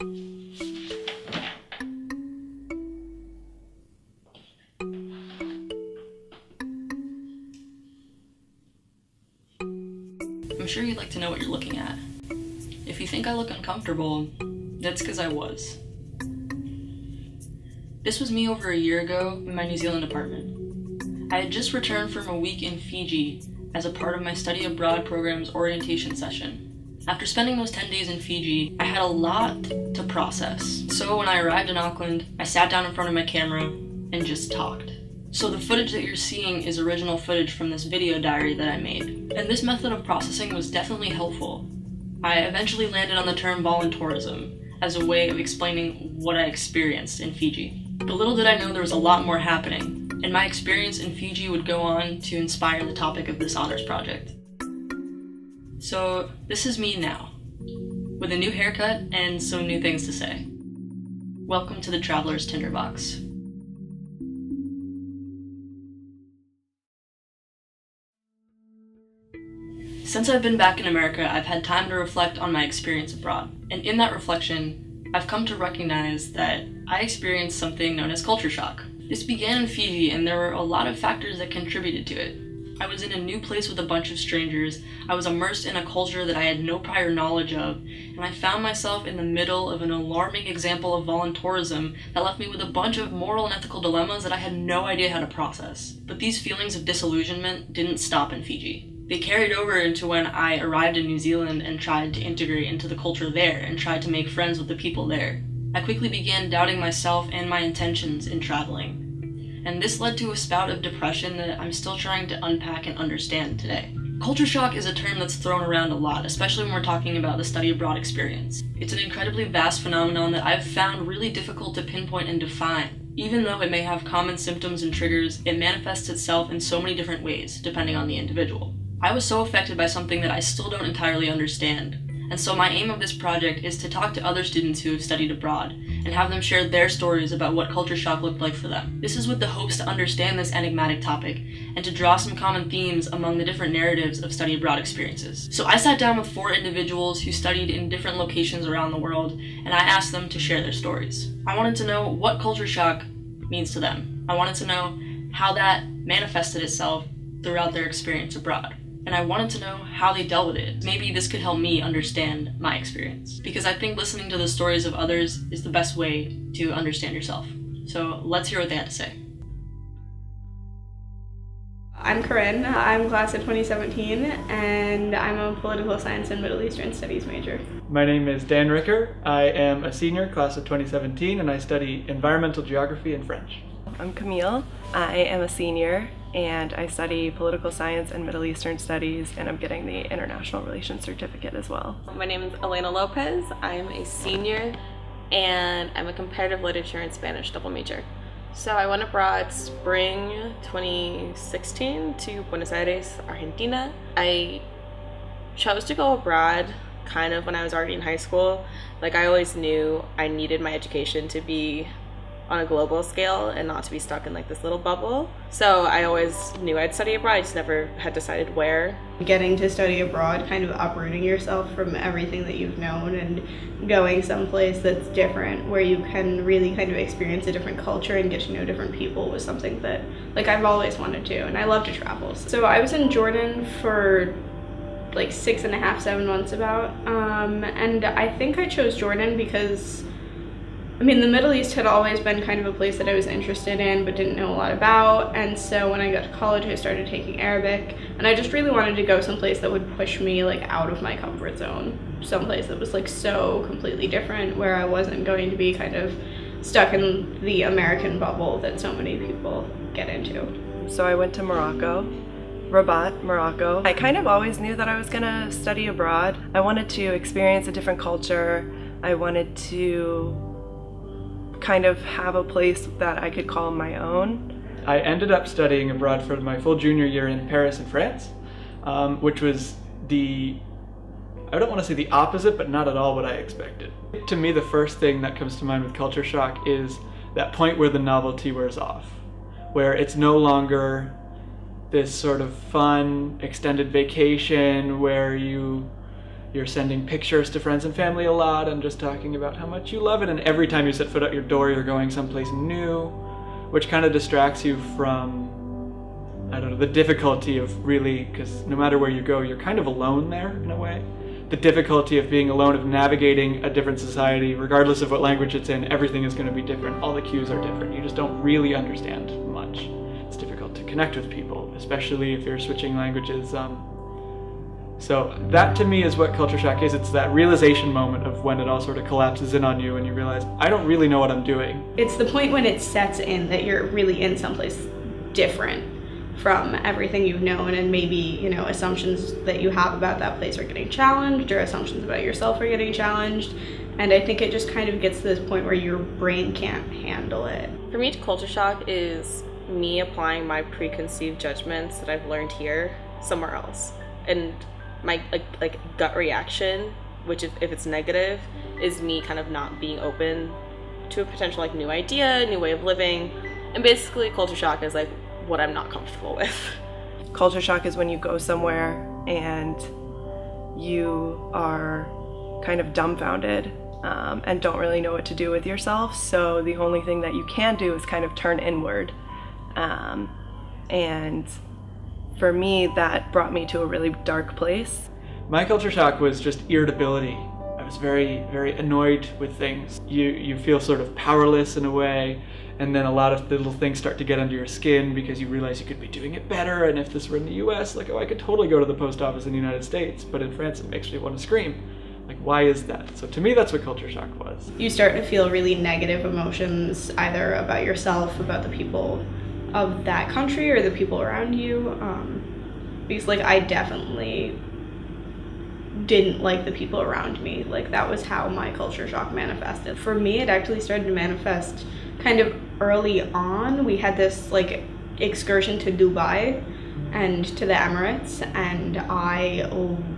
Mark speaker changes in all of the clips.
Speaker 1: I'm sure you'd like to know what you're looking at. If you think I look uncomfortable, that's because I was. This was me over a year ago in my New Zealand apartment. I had just returned from a week in Fiji as a part of my study abroad program's orientation session. After spending those 10 days in Fiji, I had a lot to process. So when I arrived in Auckland, I sat down in front of my camera and just talked. So the footage that you're seeing is original footage from this video diary that I made. And this method of processing was definitely helpful. I eventually landed on the term volunteerism as a way of explaining what I experienced in Fiji. But little did I know there was a lot more happening, and my experience in Fiji would go on to inspire the topic of this honors project. So this is me now, with a new haircut and some new things to say. Welcome to the Traveler's Tinderbox. Since I've been back in America, I've had time to reflect on my experience abroad. And in that reflection, I've come to recognize that I experienced something known as culture shock. This began in Fiji, and there were a lot of factors that contributed to it. I was in a new place with a bunch of strangers, I was immersed in a culture that I had no prior knowledge of, and I found myself in the middle of an alarming example of volunteerism that left me with a bunch of moral and ethical dilemmas that I had no idea how to process. But these feelings of disillusionment didn't stop in Fiji. They carried over into when I arrived in New Zealand and tried to integrate into the culture there and tried to make friends with the people there. I quickly began doubting myself and my intentions in traveling. And this led to a spout of depression that I'm still trying to unpack and understand today. Culture shock is a term that's thrown around a lot, especially when we're talking about the study abroad experience. It's an incredibly vast phenomenon that I've found really difficult to pinpoint and define. Even though it may have common symptoms and triggers, it manifests itself in so many different ways, depending on the individual. I was so affected by something that I still don't entirely understand, and so my aim of this project is to talk to other students who have studied abroad, and have them share their stories about what culture shock looked like for them. This is with the hopes to understand this enigmatic topic, and to draw some common themes among the different narratives of study abroad experiences. So I sat down with 4 individuals who studied in different locations around the world, and I asked them to share their stories. I wanted to know what culture shock means to them. I wanted to know how that manifested itself throughout their experience abroad. And I wanted to know how they dealt with it. Maybe this could help me understand my experience. Because I think listening to the stories of others is the best way to understand yourself. So let's hear what they had to say.
Speaker 2: I'm Corinne. I'm class of 2017, and I'm a political science and Middle Eastern studies major.
Speaker 3: My name is Dan Ricker. I am a senior, class of 2017, and I study environmental geography and French.
Speaker 4: I'm Camille. I am a senior, and I study political science and Middle Eastern studies, and I'm getting the international relations certificate as well.
Speaker 5: My name is Elena Lopez. I'm a senior, and I'm a comparative literature and Spanish double major. So I went abroad spring 2016 to Buenos Aires, Argentina. I chose to go abroad kind of when I was already in high school. Like, I always knew I needed my education to be on a global scale and not to be stuck in like this little bubble. So I always knew I'd study abroad, I just never had decided where.
Speaker 2: Getting to study abroad, kind of uprooting yourself from everything that you've known and going someplace that's different, where you can really kind of experience a different culture and get to know different people, was something that like I've always wanted to, and I love to travel. So I was in Jordan for like 6.5, 7 months about, and I think I chose Jordan because I mean, the Middle East had always been kind of a place that I was interested in but didn't know a lot about, and so when I got to college I started taking Arabic, and I just really wanted to go someplace that would push me like out of my comfort zone, someplace that was like so completely different, where I wasn't going to be kind of stuck in the American bubble that so many people get into.
Speaker 4: So I went to Morocco, Rabat, Morocco. I kind of always knew that I was gonna study abroad. I wanted to experience a different culture. I wanted to kind of have a place that I could call my own.
Speaker 3: I ended up studying abroad for my full junior year in Paris and France, which was I don't want to say the opposite, but not at all what I expected. To me, the first thing that comes to mind with culture shock is that point where the novelty wears off, where it's no longer this sort of fun extended vacation where you you're sending pictures to friends and family a lot and just talking about how much you love it, and every time you set foot out your door you're going someplace new, which kind of distracts you from, I don't know, the difficulty of really, because no matter where you go, you're kind of alone there in a way. The difficulty of being alone, of navigating a different society, regardless of what language it's in, everything is going to be different. All the cues are different. You just don't really understand much. It's difficult to connect with people, especially if you're switching languages. So that to me is what culture shock is. It's that realization moment of when it all sort of collapses in on you and you realize, I don't really know what I'm doing.
Speaker 2: It's the point when it sets in that you're really in someplace different from everything you've known, and maybe, you know, assumptions that you have about that place are getting challenged, or assumptions about yourself are getting challenged. And I think it just kind of gets to this point where your brain can't handle it.
Speaker 5: For me, culture shock is me applying my preconceived judgments that I've learned here somewhere else. And my like gut reaction, which if it's negative, is me kind of not being open to a potential like new idea, new way of living. And basically culture shock is like what I'm not comfortable with.
Speaker 4: Culture shock is when you go somewhere and you are kind of dumbfounded and don't really know what to do with yourself. So the only thing that you can do is kind of turn inward. And for me, that brought me to a really dark place.
Speaker 3: My culture shock was just irritability. I was very, very annoyed with things. You feel sort of powerless in a way, and then a lot of little things start to get under your skin because you realize you could be doing it better, and if this were in the US, like, oh, I could totally go to the post office in the United States, but in France it makes me want to scream. Like, why is that? So to me, that's what culture shock was.
Speaker 2: You start to feel really negative emotions, either about yourself, about the people of that country, or the people around you. Because, like, I definitely didn't like the people around me. Like, that was how my culture shock manifested. For me, it actually started to manifest kind of early on. We had this, like, excursion to Dubai and to the Emirates, and I,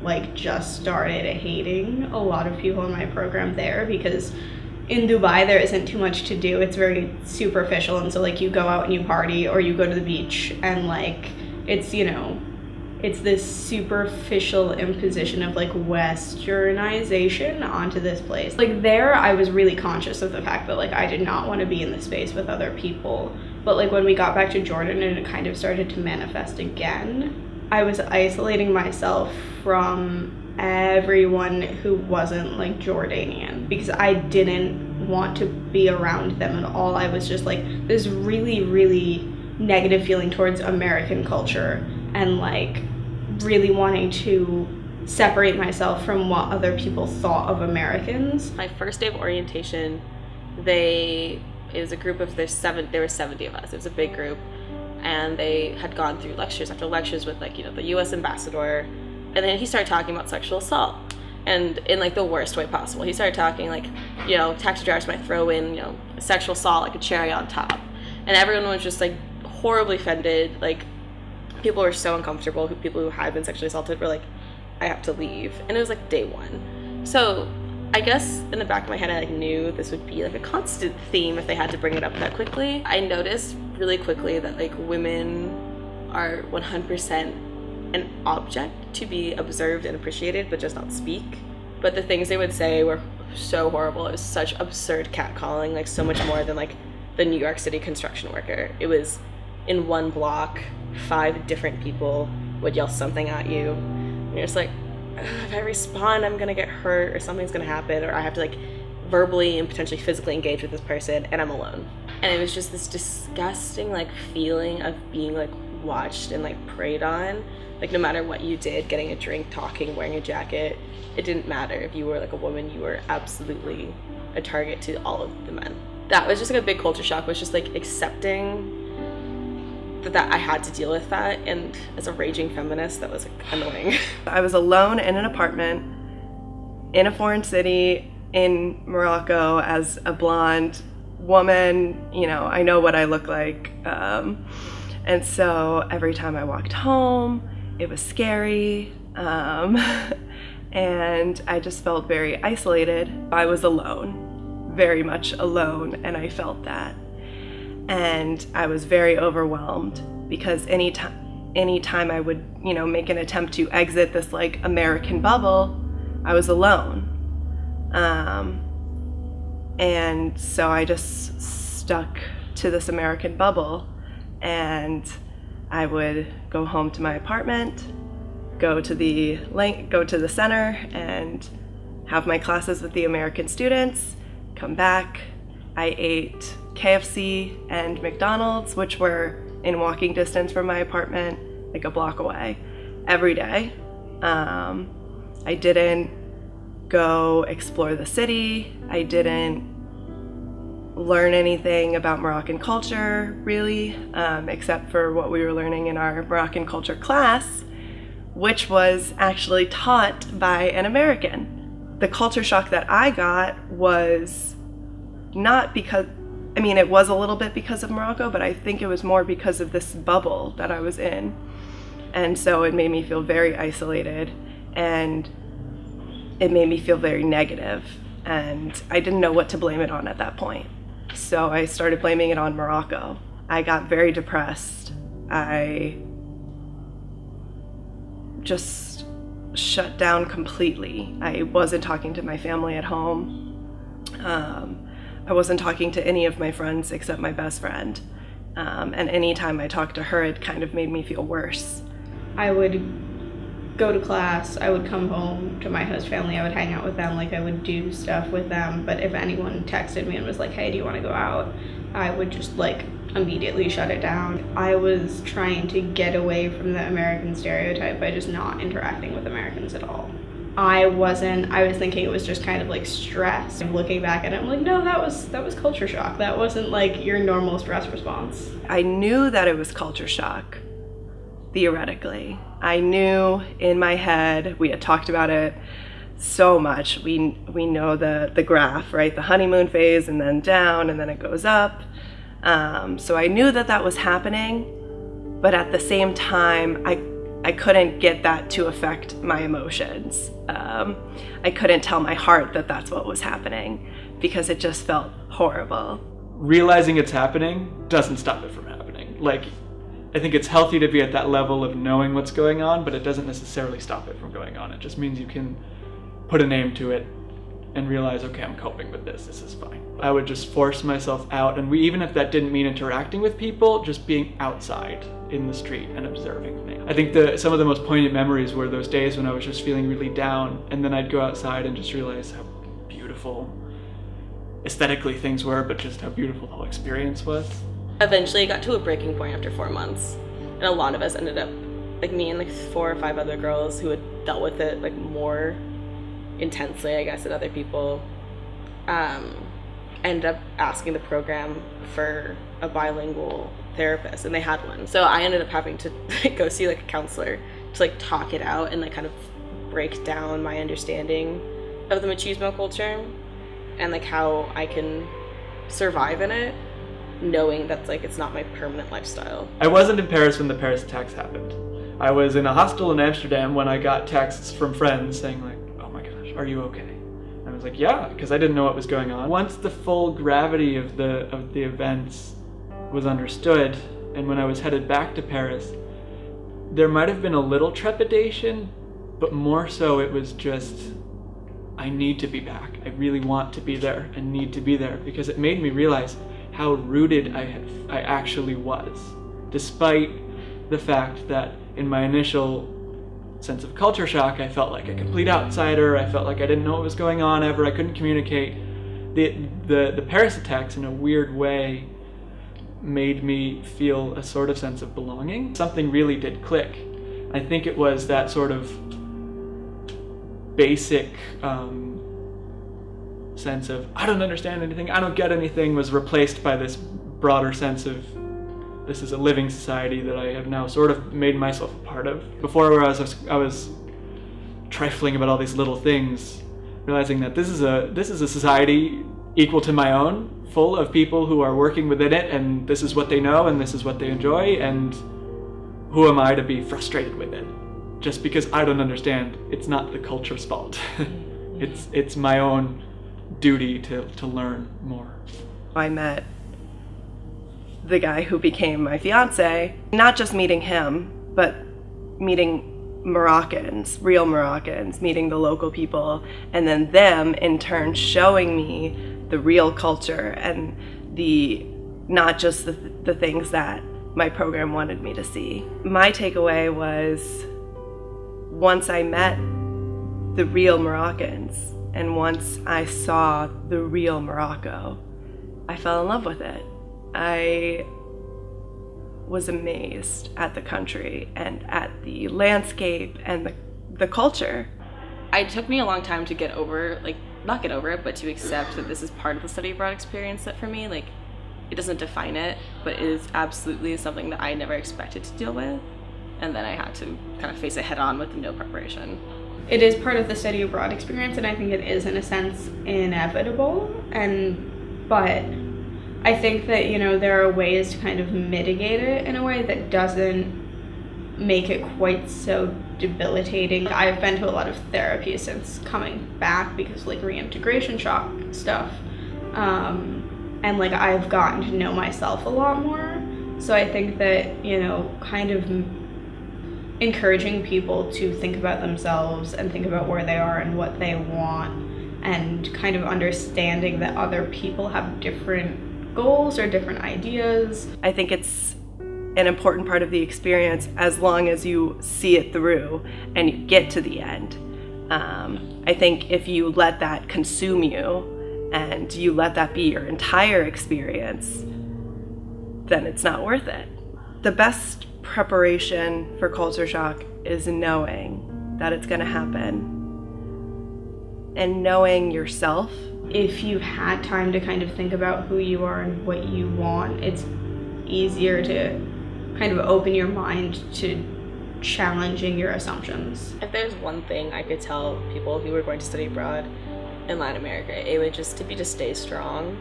Speaker 2: like, just started hating a lot of people in my program there, because in Dubai there isn't too much to do. It's very superficial, and so, like, you go out and you party, or you go to the beach, and, like, it's, you know, it's this superficial imposition of, like, westernization onto this place. Like, there I was really conscious of the fact that, like, I did not want to be in the space with other people. But, like, when we got back to Jordan and it kind of started to manifest again, I was isolating myself from everyone who wasn't, like, Jordanian, because I didn't want to be around them at all. I was just, like, this really, really negative feeling towards American culture, and, like, really wanting to separate myself from what other people thought of Americans.
Speaker 5: My first day of orientation, it was a group of, there were 70 of us. It was a big group, and they had gone through lectures after lectures with, like, you know, the US ambassador, and then he started talking about sexual assault, and in, like, the worst way possible. He started talking, like, you know, taxi drivers might throw in, you know, sexual assault like a cherry on top, and everyone was just, like, horribly offended. Like, people were so uncomfortable. People who had been sexually assaulted were like, I have to leave. And it was, like, day one. So I guess in the back of my head, I, like, knew this would be, like, a constant theme if they had to bring it up that quickly. I noticed really quickly that, like, women are 100% an object to be observed and appreciated, but just not speak. But the things they would say were so horrible. It was such absurd catcalling, like, so much more than, like, the New York City construction worker. It was in one block, 5 different people would yell something at you, and you're just like, if I respond, I'm gonna get hurt, or something's gonna happen, or I have to, like, verbally and potentially physically engage with this person, and I'm alone. And it was just this disgusting, like, feeling of being, like, watched and, like, preyed on. Like, no matter what you did, getting a drink, talking, wearing a jacket, it didn't matter. If you were, like, a woman, you were absolutely a target to all of the men. That was just, like, a big culture shock, was just, like, accepting that I had to deal with that, and as a raging feminist, that was, like, annoying.
Speaker 4: I was alone in an apartment in a foreign city in Morocco as a blonde woman. You know, I know what I look like, and so every time I walked home, it was scary, and I just felt very isolated. I was alone, very much alone, and I felt that. And I was very overwhelmed, because anytime I would, you know, make an attempt to exit this, like, American bubble, I was alone. And so I just stuck to this American bubble, and I would go home to my apartment, go to the center and have my classes with the American students, come back. I ate KFC and McDonald's, which were in walking distance from my apartment, like a block away, every day. I didn't go explore the city. I didn't learn anything about Moroccan culture, really, except for what we were learning in our Moroccan culture class, which was actually taught by an American. The culture shock that I got was not because, I mean, it was a little bit because of Morocco, but I think it was more because of this bubble that I was in. And so it made me feel very isolated, and it made me feel very negative, and I didn't know what to blame it on at that point. So I started blaming it on Morocco. I got very depressed. I just shut down completely. I wasn't talking to my family at home. I wasn't talking to any of my friends except my best friend. And anytime I talked to her, it kind of made me feel worse.
Speaker 2: I would go to class, I would come home to my host family, I would hang out with them, like I would do stuff with them, but if anyone texted me and was like, hey, do you want to go out? I would just like immediately shut it down. I was trying to get away from the American stereotype by just not interacting with Americans at all. I was thinking it was just kind of like stress. And looking back at it, I'm like, no, that was culture shock. That wasn't like your normal stress response.
Speaker 4: I knew that it was culture shock, theoretically. I knew in my head, we had talked about it so much. We know the graph, right? The honeymoon phase, and then down, and then it goes up. So I knew that was happening, but at the same time, I couldn't get that to affect my emotions. I couldn't tell my heart that that's what was happening because it just felt horrible.
Speaker 3: Realizing it's happening doesn't stop it from happening. Like, I think it's healthy to be at that level of knowing what's going on, but it doesn't necessarily stop it from going on. It just means you can put a name to it and realize, okay, I'm coping with this is fine. I would just force myself out, and even if that didn't mean interacting with people, just being outside in the street and observing things. I think some of the most poignant memories were those days when I was just feeling really down, and then I'd go outside and just realize how beautiful aesthetically things were, but just how beautiful the whole experience was.
Speaker 5: Eventually it got to a breaking point after 4 months, and a lot of us ended up, like me and like 4 or 5 other girls who had dealt with it like more intensely, I guess, than other people, ended up asking the program for a bilingual therapist, and they had one. So I ended up having to like, go see like a counselor to like talk it out and like kind of break down my understanding of the machismo culture and like how I can survive in it, knowing that's like it's not my permanent lifestyle.
Speaker 3: I wasn't in Paris when the Paris attacks happened. I was in a hostel in Amsterdam when I got texts from friends saying like, oh my gosh, are you okay? And I was like, yeah, because I didn't know what was going on. Once the full gravity of the events was understood, and when I was headed back to Paris, there might have been a little trepidation, but more so it was just, I need to be back. I really want to be there and need to be there, because it made me realize how rooted I actually was, despite the fact that in my initial sense of culture shock, I felt like a complete outsider. I felt like I didn't know what was going on ever. I couldn't communicate. The Paris attacks, in a weird way, made me feel a sort of sense of belonging. Something really did click. I think it was that sort of basic sense of, I don't understand anything, I don't get anything, was replaced by this broader sense of, this is a living society that I have now sort of made myself a part of. Before, where I was trifling about all these little things, realizing that this is a society equal to my own, full of people who are working within it, and this is what they know and this is what they enjoy, and who am I to be frustrated with it? Just because I don't understand, it's not the culture's fault. It's my own duty to learn more.
Speaker 4: I met the guy who became my fiance, not just meeting him, but meeting Moroccans, real Moroccans, meeting the local people, and then them in turn showing me the real culture and not just the things that my program wanted me to see. My takeaway was, once I met the real Moroccans and once I saw the real Morocco, I fell in love with it. I was amazed at the country and at the landscape and the culture.
Speaker 5: It took me a long time to get over, not get over it, but to accept that this is part of the study abroad experience. That for me, it doesn't define it, but it is absolutely something that I never expected to deal with. And then I had to kind of face it head on with no preparation.
Speaker 2: It is part of the study abroad experience, and I think it is, in a sense, inevitable. But I think that, there are ways to kind of mitigate it in a way that doesn't make it quite so debilitating. I've been to a lot of therapy since coming back because reintegration shock stuff. And I've gotten to know myself a lot more. So I think that, kind of encouraging people to think about themselves and think about where they are and what they want, and kind of understanding that other people have different goals or different ideas.
Speaker 4: I think it's an important part of the experience as long as you see it through and you get to the end. I think if you let that consume you and you let that be your entire experience, then it's not worth it. The best preparation for culture shock is knowing that it's going to happen and knowing yourself.
Speaker 2: If you've had time to kind of think about who you are and what you want, it's easier to kind of open your mind to challenging your assumptions.
Speaker 5: If there's one thing I could tell people who are going to study abroad in Latin America, it would just be to stay strong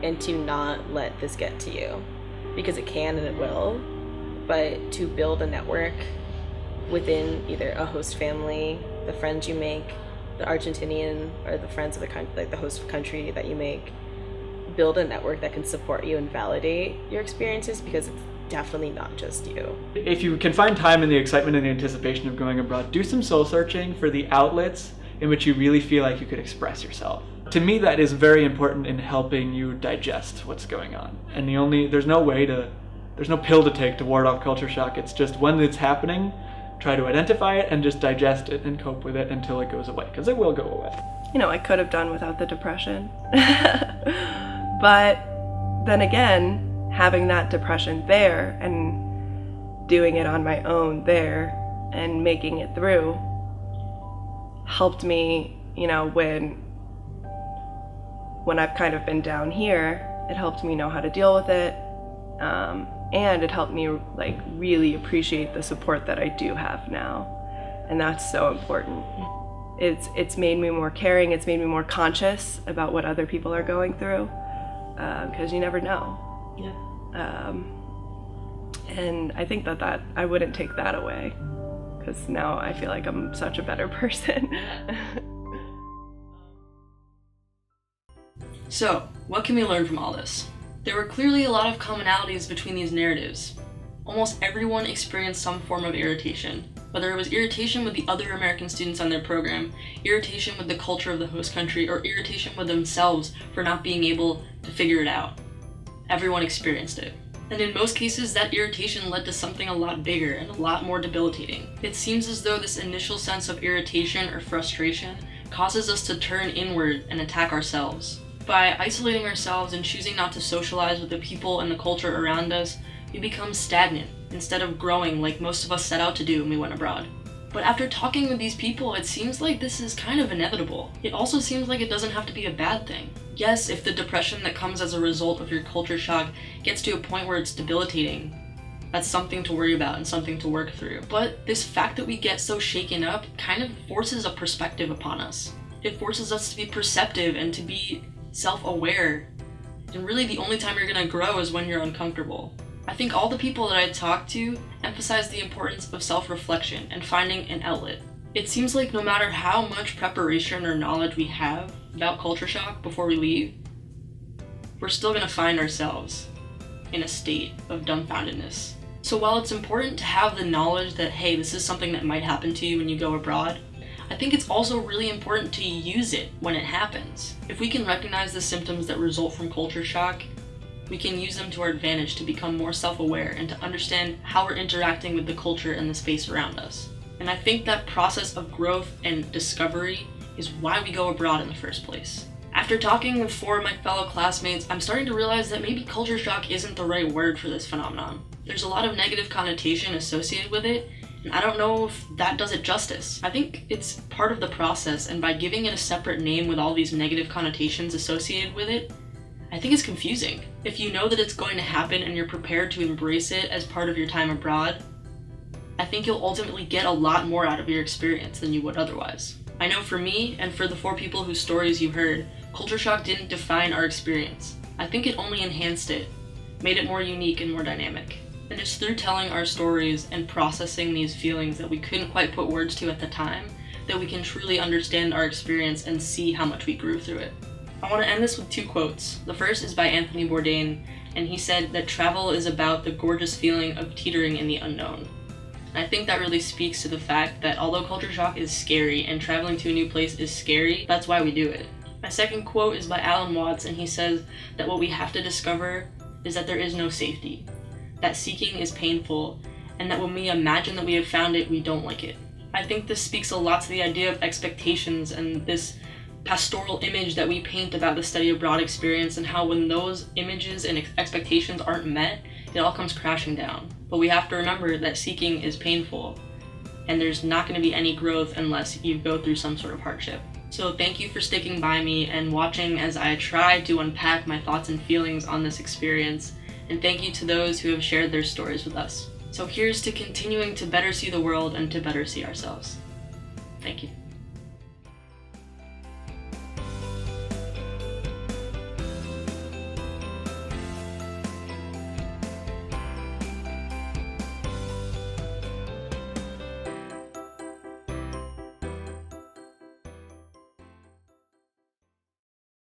Speaker 5: and to not let this get to you, because it can and it will, but to build a network within either a host family, the friends you make, the Argentinian or the friends of the country, the host country that you make. Build a network that can support you and validate your experiences, because it's definitely not just you.
Speaker 3: If you can find time in the excitement and the anticipation of going abroad, do some soul searching for the outlets in which you really feel like you could express yourself. To me, that is very important in helping you digest what's going on. And there's no pill to take to ward off culture shock. It's just, when it's happening, try to identify it and just digest it and cope with it until it goes away, because it will go away.
Speaker 4: I could have done without the depression. But then again, having that depression there and doing it on my own there and making it through helped me, when I've kind of been down here, it helped me know how to deal with it. And it helped me really appreciate the support that I do have now. And that's so important. It's made me more caring, it's made me more conscious about what other people are going through, because you never know.
Speaker 5: Yeah.
Speaker 4: And I think that I wouldn't take that away, because now I feel like I'm such a better person.
Speaker 1: So, what can we learn from all this? There were clearly a lot of commonalities between these narratives. Almost everyone experienced some form of irritation, whether it was irritation with the other American students on their program, irritation with the culture of the host country, or irritation with themselves for not being able to figure it out. Everyone experienced it. And in most cases, that irritation led to something a lot bigger and a lot more debilitating. It seems as though this initial sense of irritation or frustration causes us to turn inward and attack ourselves. By isolating ourselves and choosing not to socialize with the people and the culture around us, we become stagnant instead of growing like most of us set out to do when we went abroad. But after talking with these people, it seems like this is kind of inevitable. It also seems like it doesn't have to be a bad thing. Yes, if the depression that comes as a result of your culture shock gets to a point where it's debilitating, that's something to worry about and something to work through. But this fact that we get so shaken up kind of forces a perspective upon us. It forces us to be perceptive and to be self-aware. And really the only time you're gonna grow is when you're uncomfortable. I think all the people that I talked to emphasize the importance of self-reflection and finding an outlet. It seems like no matter how much preparation or knowledge we have about culture shock before we leave, we're still gonna find ourselves in a state of dumbfoundedness. So while it's important to have the knowledge that, hey, this is something that might happen to you when you go abroad, I think it's also really important to use it when it happens. If we can recognize the symptoms that result from culture shock, we can use them to our advantage to become more self-aware and to understand how we're interacting with the culture and the space around us. And I think that process of growth and discovery is why we go abroad in the first place. After talking with 4 of my fellow classmates, I'm starting to realize that maybe culture shock isn't the right word for this phenomenon. There's a lot of negative connotation associated with it, and I don't know if that does it justice. I think it's part of the process, and by giving it a separate name with all these negative connotations associated with it, I think it's confusing. If you know that it's going to happen and you're prepared to embrace it as part of your time abroad, I think you'll ultimately get a lot more out of your experience than you would otherwise. I know for me, and for the 4 people whose stories you heard, culture shock didn't define our experience. I think it only enhanced it, made it more unique and more dynamic. And it's through telling our stories and processing these feelings that we couldn't quite put words to at the time that we can truly understand our experience and see how much we grew through it. I want to end this with 2 quotes. The first is by Anthony Bourdain, and he said that travel is about the gorgeous feeling of teetering in the unknown. And I think that really speaks to the fact that although culture shock is scary and traveling to a new place is scary, that's why we do it. My second quote is by Alan Watts, and he says that what we have to discover is that there is no safety, that seeking is painful, and that when we imagine that we have found it, we don't like it. I think this speaks a lot to the idea of expectations and this pastoral image that we paint about the study abroad experience, and how when those images and expectations aren't met, it all comes crashing down. But we have to remember that seeking is painful, and there's not going to be any growth unless you go through some sort of hardship. So thank you for sticking by me and watching as I try to unpack my thoughts and feelings on this experience, and thank you to those who have shared their stories with us. So here's to continuing to better see the world and to better see ourselves. Thank you.